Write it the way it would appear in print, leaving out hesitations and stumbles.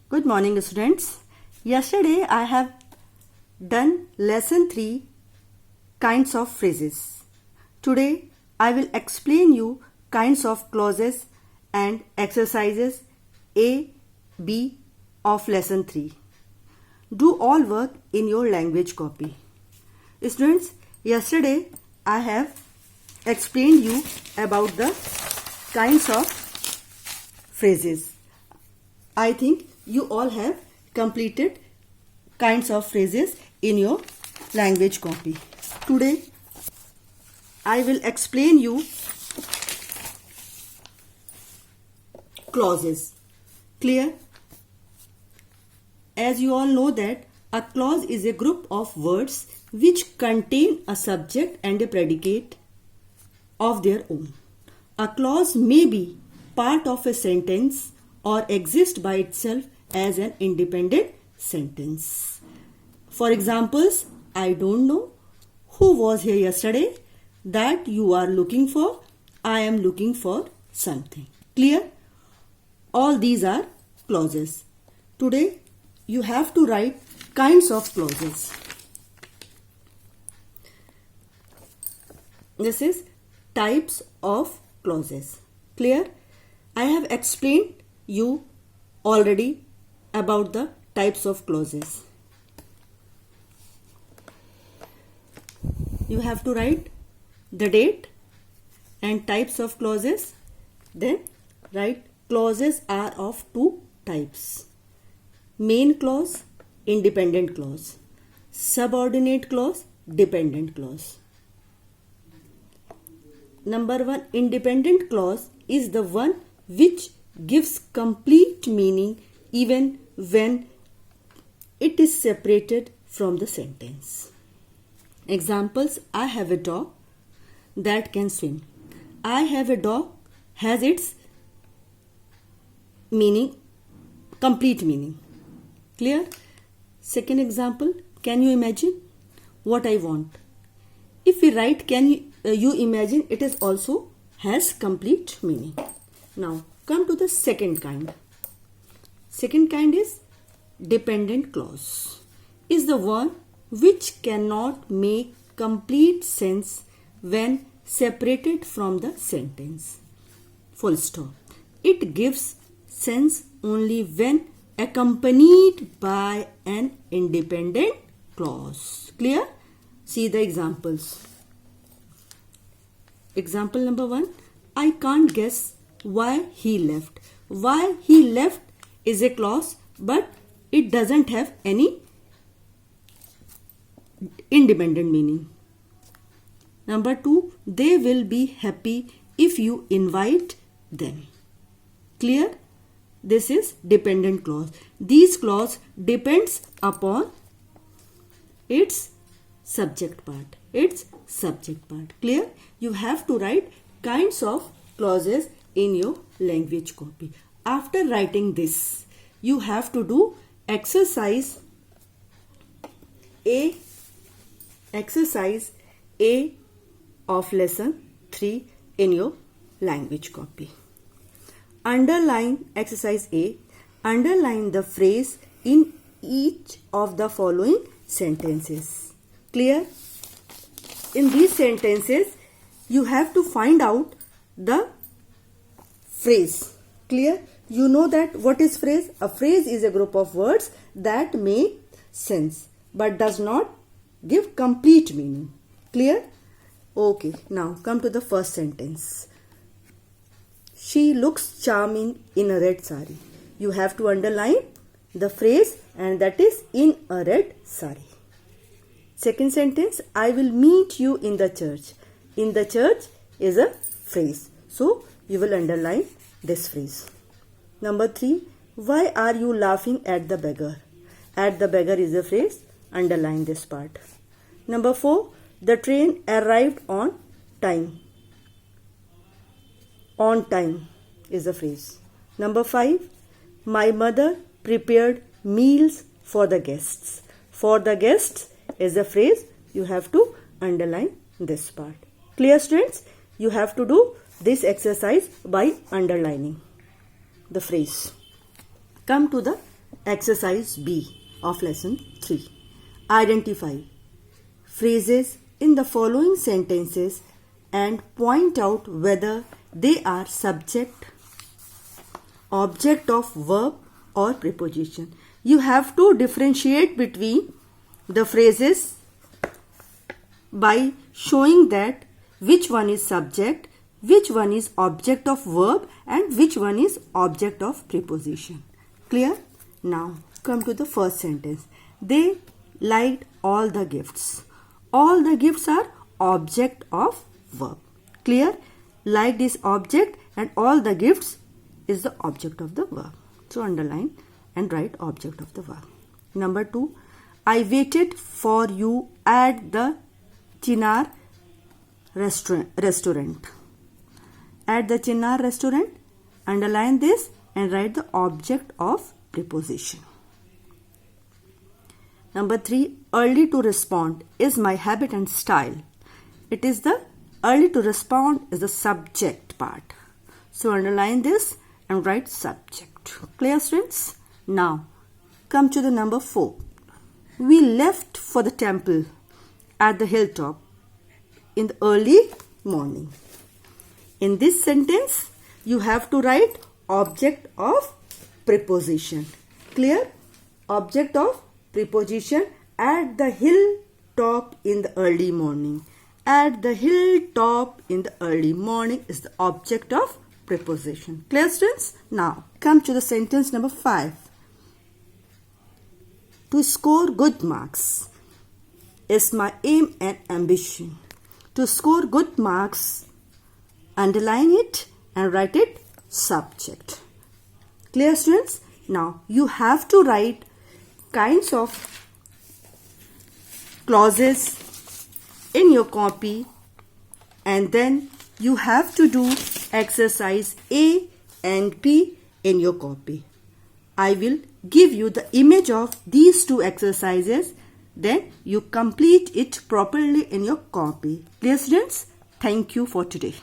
Good morning, students. Yesterday I have done lesson 3 kinds of phrases. Today I will explain you kinds of clauses and exercises A, B of lesson 3. Do all work in your language copy. Students, yesterday I have explained you about the kinds of phrases. I think you all have completed kinds of phrases in your language copy. Today I will explain you clauses. Clear? As you all know that a clause is a group of words which contain a subject and a predicate of their own. A clause may be part of a sentence or exist by itself as an independent sentence. For examples, I don't know, who was here yesterday, that you are looking for, I am looking for something. Clear? All these are clauses. Today you have to write kinds of clauses. This is types of clauses. Clear? I have explained you already about the types of clauses. You have to write the date and types of clauses. Then write clauses are of two types. Main clause, independent clause. Subordinate clause, dependent clause. Number 1, independent clause is the one which gives complete meaning even when it is separated from the sentence. Examples: I have a dog that can swim. I have a dog has its meaning, complete meaning. Clear? Second example, can you imagine what I want? If we write can you imagine, it is also has complete meaning. Now come to the second kind. Second kind is dependent clause. Is the one which cannot make complete sense when separated from the sentence. Full stop. It gives sense only when accompanied by an independent clause. Clear? See the examples. Example number 1. I can't guess why he left. Why he left is a clause, but it doesn't have any independent meaning. Number 2. They will be happy if you invite them. Clear? This is dependent clause. This clause depends upon its subject part. Clear? You have to write kinds of clauses in your language copy. After writing this, you have to do exercise A of lesson 3 in your language copy. Underline exercise A. Underline the phrase in each of the following sentences. Clear? In these sentences, you have to find out the phrase. Clear? You know that what is phrase? A phrase is a group of words that make sense but does not give complete meaning. Clear? Okay, now come to the first sentence. She looks charming in a red sari. You have to underline the phrase, and that is in a red sari. Second sentence, I will meet you in the church. In the church is a phrase, so you will underline this phrase. Number 3, why are you laughing at the beggar? At the beggar is a phrase, underline this part. Number 4, the train arrived on time. On time is a phrase. Number 5, my mother prepared meals for the guests. For the guests is a phrase, you have to underline this part. Clear, students? You have to do this exercise by underlining the phrase. Come to the Exercise B of lesson 3. Identify phrases in the following sentences and point out whether they are subject, object of verb or preposition. You have to differentiate between the phrases by showing that which one is subject, which one is object of verb and which one is object of preposition. Clear? Now come to the first sentence. They liked all the gifts. All the gifts are object of verb. Clear? Liked is object and all the gifts is the object of the verb. So underline and write object of the verb. Number 2. I waited for you at the Chinar restaurant. At the Chinar restaurant, underline this and write the object of preposition. Number 3. Early to respond is my habit and style. It is the early to respond is the subject part. So underline this and write subject. Clear, students? Now come to the number 4. We left for the temple at the hilltop in the early morning. In this sentence, you have to write object of preposition. Clear? Object of preposition at the hilltop in the early morning. At the hilltop in the early morning is the object of preposition. Clear, students? Now come to the sentence number 5. To score good marks is my aim and ambition. To score good marks, underline it and write it subject. Clear, students? Now you have to write kinds of clauses in your copy and then you have to do exercise A and B in your copy. I will give you the image of these two exercises, then you complete it properly in your copy. Clear, students? Thank you for today.